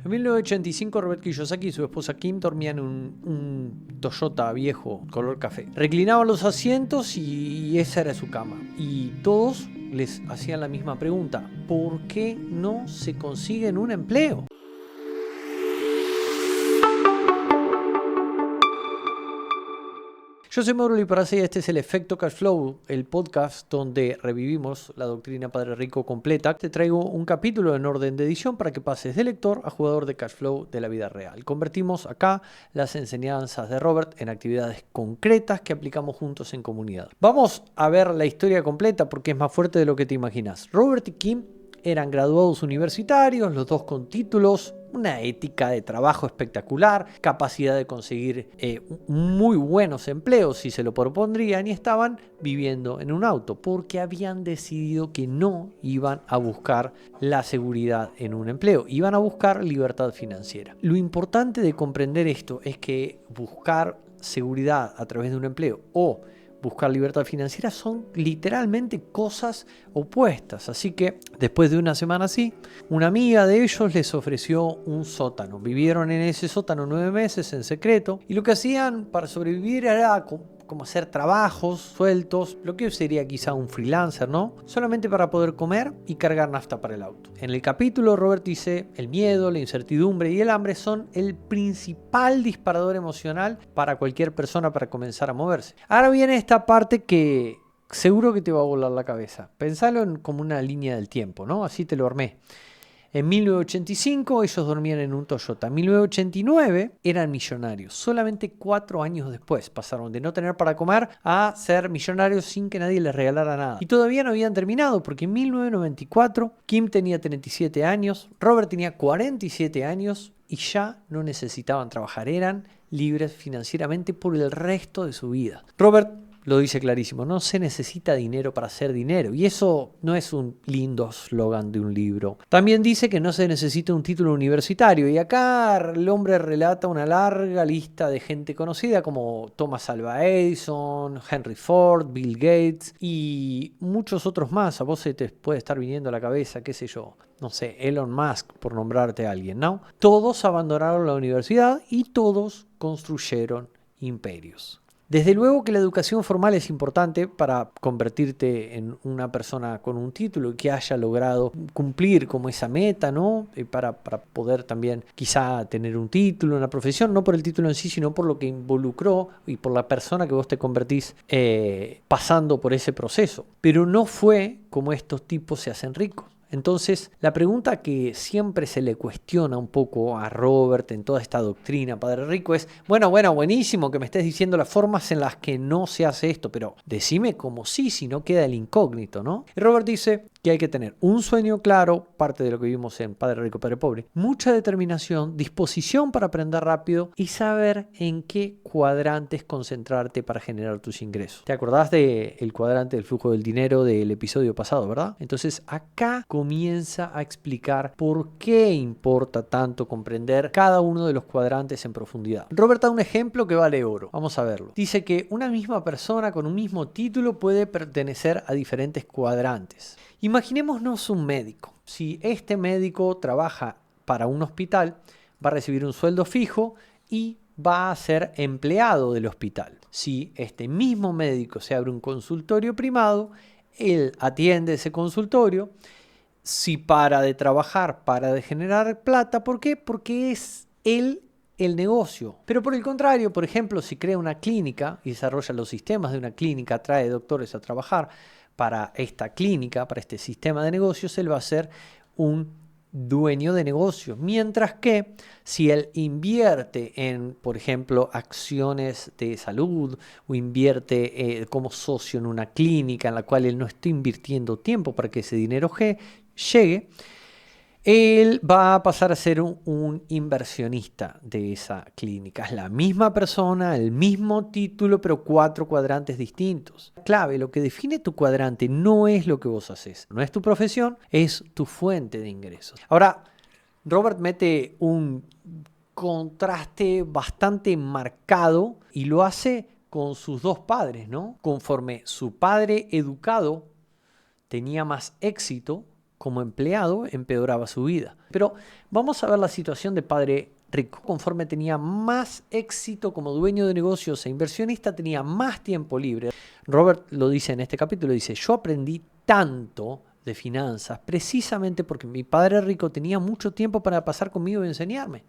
En 1985, Robert Kiyosaki y su esposa Kim dormían en un Toyota viejo color café. Reclinaban los asientos y esa era su cama. Y todos les hacían la misma pregunta: ¿por qué no se consiguen un empleo? Yo soy Mauro Liparazzi y este es el Efecto Cash Flow, el podcast donde revivimos la doctrina Padre Rico completa. Te traigo un capítulo en orden de edición para que pases de lector a jugador de cash flow de la vida real. Convertimos acá las enseñanzas de Robert en actividades concretas que aplicamos juntos en comunidad. Vamos a ver la historia completa porque es más fuerte de lo que te imaginas. Robert y Kim eran graduados universitarios, los dos con títulos, una ética de trabajo espectacular, capacidad de conseguir muy buenos empleos si se lo propondrían, y estaban viviendo en un auto porque habían decidido que no iban a buscar la seguridad en un empleo, iban a buscar libertad financiera. Lo importante de comprender esto es que buscar seguridad a través de un empleo o buscar libertad financiera son literalmente cosas opuestas. Así que después de una semana así, una amiga de ellos les ofreció un sótano. Vivieron en ese sótano 9 meses en secreto y lo que hacían para sobrevivir era como hacer trabajos sueltos, lo que sería quizá un freelancer, ¿no? Solamente para poder comer y cargar nafta para el auto. En el capítulo, Robert dice: el miedo, la incertidumbre y el hambre son el principal disparador emocional para cualquier persona para comenzar a moverse. Ahora viene esta parte que seguro que te va a volar la cabeza. Pensalo como una línea del tiempo, ¿no? Así te lo armé. En 1985 ellos dormían en un Toyota. En 1989 eran millonarios. Solamente 4 años después pasaron de no tener para comer a ser millonarios sin que nadie les regalara nada. Y todavía no habían terminado porque en 1994 Kim tenía 37 años, Robert tenía 47 años y ya no necesitaban trabajar. Eran libres financieramente por el resto de su vida. Robert lo dice clarísimo: no se necesita dinero para hacer dinero. Y eso no es un lindo eslogan de un libro. También dice que no se necesita un título universitario. Y acá el hombre relata una larga lista de gente conocida como Thomas Alva Edison, Henry Ford, Bill Gates y muchos otros más. A vos se te puede estar viniendo a la cabeza, qué sé yo, no sé, Elon Musk, por nombrarte a alguien, ¿no? Todos abandonaron la universidad y todos construyeron imperios. Desde luego que la educación formal es importante para convertirte en una persona con un título y que haya logrado cumplir como esa meta, ¿no? Para poder también quizá tener un título, una profesión, no por el título en sí, sino por lo que involucró y por la persona que vos te convertís pasando por ese proceso. Pero no fue como estos tipos se hacen ricos. Entonces, la pregunta que siempre se le cuestiona un poco a Robert en toda esta doctrina Padre Rico es: buenísimo que me estés diciendo las formas en las que no se hace esto, pero decime cómo sí, si no queda el incógnito, ¿no? Y Robert dice que hay que tener un sueño claro, parte de lo que vimos en Padre Rico, Padre Pobre, mucha determinación, disposición para aprender rápido y saber en qué cuadrantes concentrarte para generar tus ingresos. ¿Te acordás del cuadrante del flujo del dinero del episodio pasado, verdad? Entonces acá comienza a explicar por qué importa tanto comprender cada uno de los cuadrantes en profundidad. Robert da un ejemplo que vale oro. Vamos a verlo. Dice que una misma persona con un mismo título puede pertenecer a diferentes cuadrantes. Imaginémonos un médico. Si este médico trabaja para un hospital, va a recibir un sueldo fijo y va a ser empleado del hospital. Si este mismo médico se abre un consultorio privado, él atiende ese consultorio. Si para de trabajar, para de generar plata, ¿por qué? Porque es él el negocio. Pero por el contrario, por ejemplo, si crea una clínica y desarrolla los sistemas de una clínica, trae doctores a trabajar para esta clínica, para este sistema de negocios, él va a ser un dueño de negocios. Mientras que si él invierte en, por ejemplo, acciones de salud o invierte como socio en una clínica en la cual él no está invirtiendo tiempo para que ese dinero llegue, él va a pasar a ser un inversionista de esa clínica. Es la misma persona, el mismo título, pero 4 cuadrantes distintos. Clave, lo que define tu cuadrante no es lo que vos haces, no es tu profesión, es tu fuente de ingresos. Ahora, Robert mete un contraste bastante marcado y lo hace con sus dos padres, ¿no? Conforme su padre educado tenía más éxito, como empleado empeoraba su vida. Pero vamos a ver la situación de padre rico. Conforme tenía más éxito como dueño de negocios e inversionista, tenía más tiempo libre. Robert lo dice en este capítulo, dice: yo aprendí tanto de finanzas precisamente porque mi padre rico tenía mucho tiempo para pasar conmigo y enseñarme.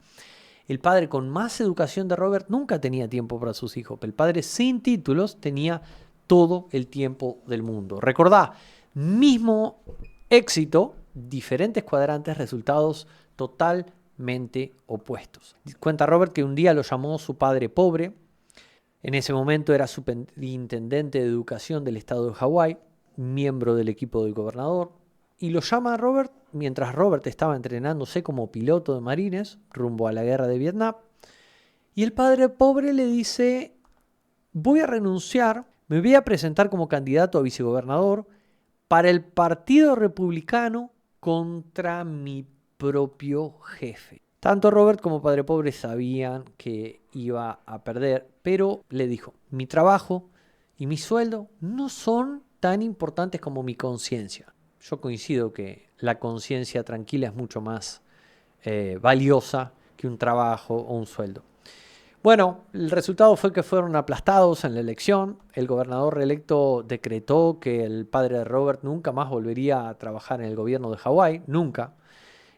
El padre con más educación de Robert nunca tenía tiempo para sus hijos. El padre sin títulos tenía todo el tiempo del mundo. Recordá, mismo éxito, diferentes cuadrantes, resultados totalmente opuestos. Cuenta Robert que un día lo llamó su padre pobre. En ese momento era superintendente de educación del estado de Hawái, miembro del equipo del gobernador, y lo llama a Robert mientras Robert estaba entrenándose como piloto de marines rumbo a la guerra de Vietnam. Y el padre pobre le dice: voy a renunciar, me voy a presentar como candidato a vicegobernador para el Partido Republicano contra mi propio jefe. Tanto Robert como padre pobre sabían que iba a perder, pero le dijo: mi trabajo y mi sueldo no son tan importantes como mi conciencia. Yo coincido que la conciencia tranquila es mucho más valiosa que un trabajo o un sueldo. Bueno, el resultado fue que fueron aplastados en la elección. El gobernador reelecto decretó que el padre de Robert nunca más volvería a trabajar en el gobierno de Hawái, nunca.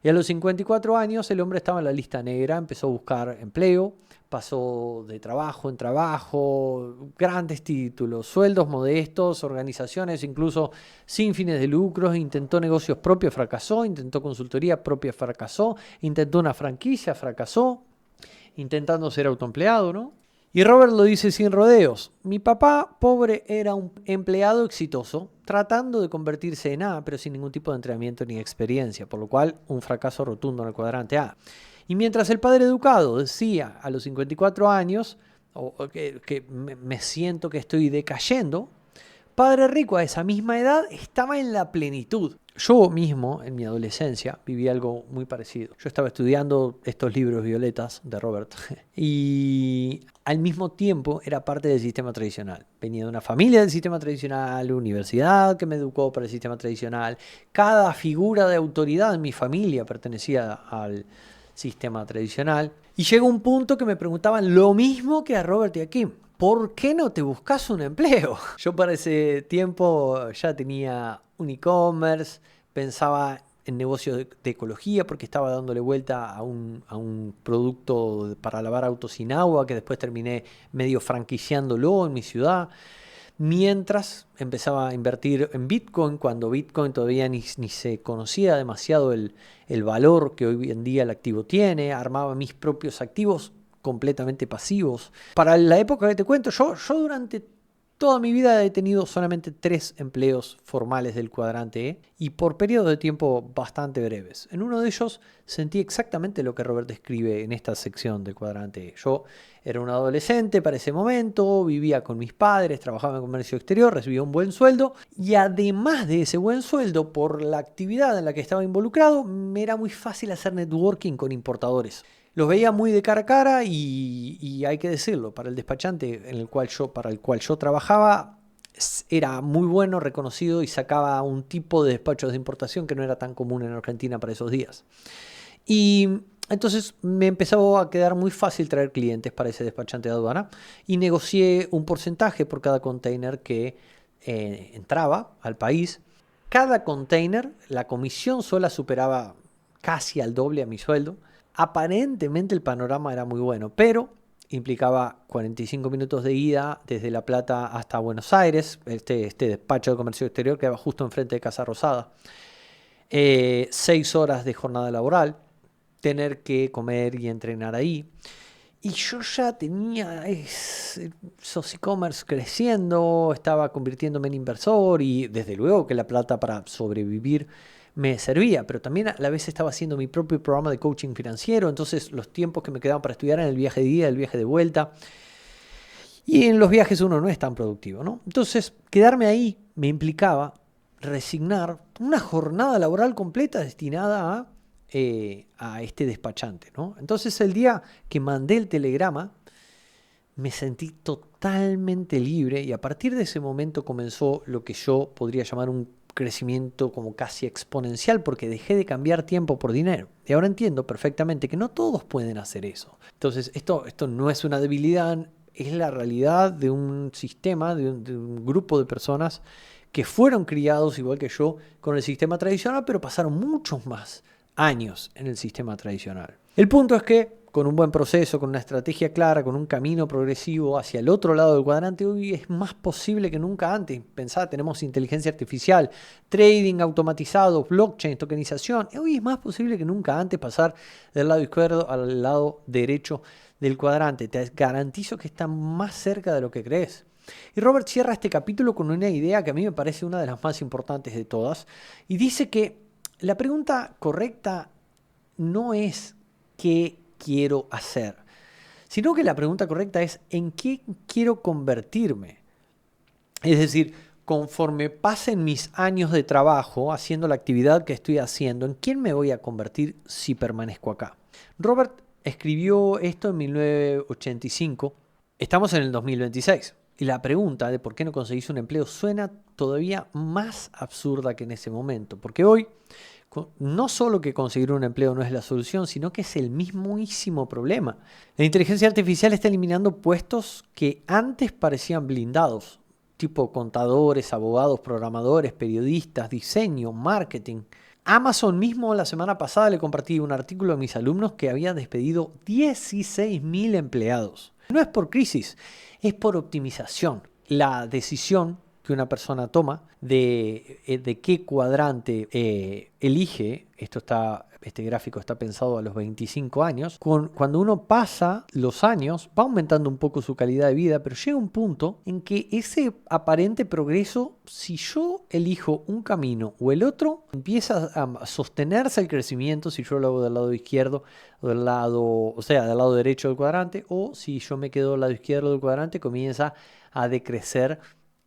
Y a los 54 años el hombre estaba en la lista negra, empezó a buscar empleo, pasó de trabajo en trabajo, grandes títulos, sueldos modestos, organizaciones incluso sin fines de lucro, intentó negocios propios, fracasó, intentó consultoría propia, fracasó, intentó una franquicia, fracasó, intentando ser autoempleado, ¿no? Y Robert lo dice sin rodeos: mi papá pobre era un empleado exitoso, tratando de convertirse en A, pero sin ningún tipo de entrenamiento ni experiencia, por lo cual un fracaso rotundo en el cuadrante A. Y mientras el padre educado decía a los 54 años que me siento que estoy decayendo, padre rico a esa misma edad estaba en la plenitud. Yo mismo, en mi adolescencia, viví algo muy parecido. Yo estaba estudiando estos libros violetas de Robert y al mismo tiempo era parte del sistema tradicional. Venía de una familia del sistema tradicional, universidad que me educó para el sistema tradicional. Cada figura de autoridad en mi familia pertenecía al sistema tradicional. Y llegó un punto que me preguntaban lo mismo que a Robert y a Kim: ¿por qué no te buscas un empleo? Yo para ese tiempo ya tenía un e-commerce, pensaba en negocios de ecología porque estaba dándole vuelta a un producto para lavar autos sin agua que después terminé medio franquiciándolo en mi ciudad. Mientras empezaba a invertir en Bitcoin, cuando Bitcoin todavía ni se conocía demasiado el valor que hoy en día el activo tiene, armaba mis propios activos completamente pasivos. Para la época que te cuento, yo durante toda mi vida he tenido solamente 3 empleos formales del cuadrante E y por periodos de tiempo bastante breves. En uno de ellos sentí exactamente lo que Robert describe en esta sección del cuadrante E. Yo era un adolescente para ese momento, vivía con mis padres, trabajaba en comercio exterior, recibía un buen sueldo y además de ese buen sueldo, por la actividad en la que estaba involucrado, me era muy fácil hacer networking con importadores. Los veía muy de cara a cara y hay que decirlo, para el despachante para el cual yo trabajaba era muy bueno, reconocido y sacaba un tipo de despachos de importación que no era tan común en Argentina para esos días. Y entonces me empezó a quedar muy fácil traer clientes para ese despachante de aduana y negocié un porcentaje por cada container que entraba al país. Cada container, la comisión sola superaba casi al doble a mi sueldo. Aparentemente el panorama era muy bueno, pero implicaba 45 minutos de ida desde La Plata hasta Buenos Aires. Este despacho de comercio exterior quedaba justo enfrente de Casa Rosada. 6 horas de jornada laboral, tener que comer y entrenar ahí. Y yo ya tenía esos e-commerce creciendo, estaba convirtiéndome en inversor y desde luego que la plata para sobrevivir me servía, pero también a la vez estaba haciendo mi propio programa de coaching financiero, entonces los tiempos que me quedaban para estudiar en el viaje de ida, el viaje de vuelta, y en los viajes uno no es tan productivo, ¿no? Entonces quedarme ahí me implicaba resignar una jornada laboral completa destinada a este despachante, ¿no? Entonces el día que mandé el telegrama me sentí totalmente libre y a partir de ese momento comenzó lo que yo podría llamar un crecimiento como casi exponencial porque dejé de cambiar tiempo por dinero. Y ahora entiendo perfectamente que no todos pueden hacer eso. Entonces, esto no es una debilidad, es la realidad de un sistema, de un grupo de personas que fueron criados, igual que yo, con el sistema tradicional, pero pasaron muchos más años en el sistema tradicional. El punto es que con un buen proceso, con una estrategia clara, con un camino progresivo hacia el otro lado del cuadrante, hoy es más posible que nunca antes. Pensá, tenemos inteligencia artificial, trading automatizado, blockchain, tokenización. Hoy es más posible que nunca antes pasar del lado izquierdo al lado derecho del cuadrante. Te garantizo que está más cerca de lo que crees. Y Robert cierra este capítulo con una idea que a mí me parece una de las más importantes de todas. Y dice que la pregunta correcta no es ¿qué quiero hacer?, sino que la pregunta correcta es ¿en qué quiero convertirme? Es decir, conforme pasen mis años de trabajo haciendo la actividad que estoy haciendo, ¿en quién me voy a convertir si permanezco acá? Robert escribió esto en 1985. Estamos en el 2026. Y la pregunta de por qué no conseguís un empleo suena todavía más absurda que en ese momento. Porque hoy no solo que conseguir un empleo no es la solución, sino que es el mismísimo problema. La inteligencia artificial está eliminando puestos que antes parecían blindados, tipo contadores, abogados, programadores, periodistas, diseño, marketing. Amazon mismo la semana pasada le compartí un artículo a mis alumnos que había despedido 16.000 empleados. No es por crisis, es por optimización. La decisión que una persona toma de qué cuadrante elige, este gráfico está pensado a los 25 años, cuando uno pasa los años va aumentando un poco su calidad de vida, pero llega un punto en que ese aparente progreso, si yo elijo un camino o el otro, empieza a sostenerse el crecimiento si yo lo hago del lado izquierdo o del lado derecho del cuadrante, o si yo me quedo del lado izquierdo del cuadrante, comienza a decrecer.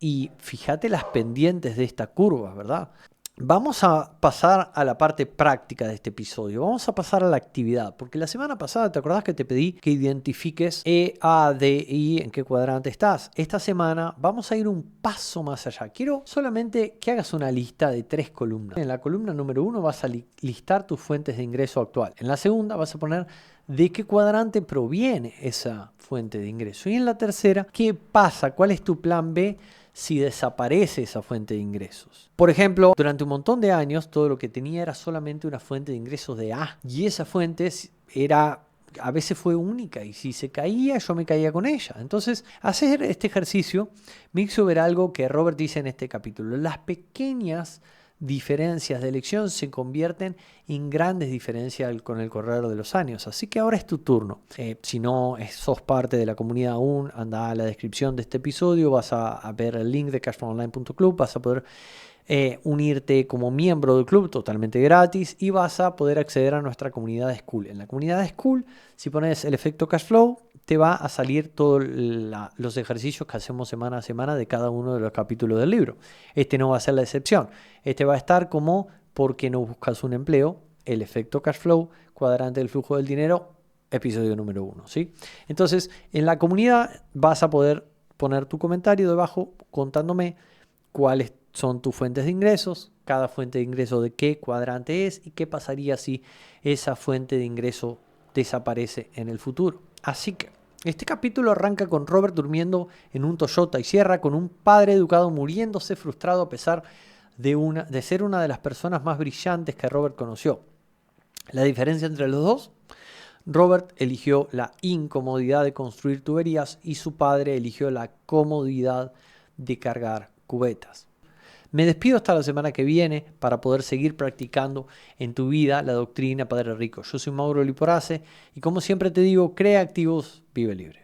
Y fíjate las pendientes de esta curva, ¿verdad? Vamos a pasar a la parte práctica de este episodio. Vamos a pasar a la actividad. Porque la semana pasada, ¿te acordás que te pedí que identifiques E, A, D, I, en qué cuadrante estás? Esta semana vamos a ir un paso más allá. Quiero solamente que hagas una lista de 3 columnas. En la columna número 1 vas a listar tus fuentes de ingreso actual. En la segunda vas a poner de qué cuadrante proviene esa fuente de ingreso. Y en la tercera, ¿qué pasa? ¿Cuál es tu plan B si desaparece esa fuente de ingresos? Por ejemplo, durante un montón de años todo lo que tenía era solamente una fuente de ingresos de A, y esa fuente a veces fue única, y si se caía yo me caía con ella. Entonces, hacer este ejercicio me hizo ver algo que Robert dice en este capítulo: las pequeñas diferencias de elección se convierten en grandes diferencias con el correr de los años. Así que ahora es tu turno. Si no sos parte de la comunidad aún, anda a la descripción de este episodio, vas a ver el link de cashflowonline.club, vas a poder unirte como miembro del club totalmente gratis, y vas a poder acceder a nuestra comunidad School. En la comunidad School, si pones el efecto Cashflow, te va a salir todos los ejercicios que hacemos semana a semana de cada uno de los capítulos del libro. Este no va a ser la excepción. Este va a estar como ¿por qué no buscas un empleo? El efecto Cashflow, cuadrante del flujo del dinero, episodio número 1, ¿sí? Entonces, en la comunidad vas a poder poner tu comentario debajo contándome cuáles son tus fuentes de ingresos, cada fuente de ingreso de qué cuadrante es y qué pasaría si esa fuente de ingreso desaparece en el futuro. Así que este capítulo arranca con Robert durmiendo en un Toyota y cierra con un padre educado muriéndose frustrado a pesar de ser una de las personas más brillantes que Robert conoció. La diferencia entre los dos: Robert eligió la incomodidad de construir tuberías y su padre eligió la comodidad de cargar cubetas. Me despido hasta la semana que viene para poder seguir practicando en tu vida la doctrina Padre Rico. Yo soy Mauro Liporace y, como siempre te digo, crea activos, vive libre.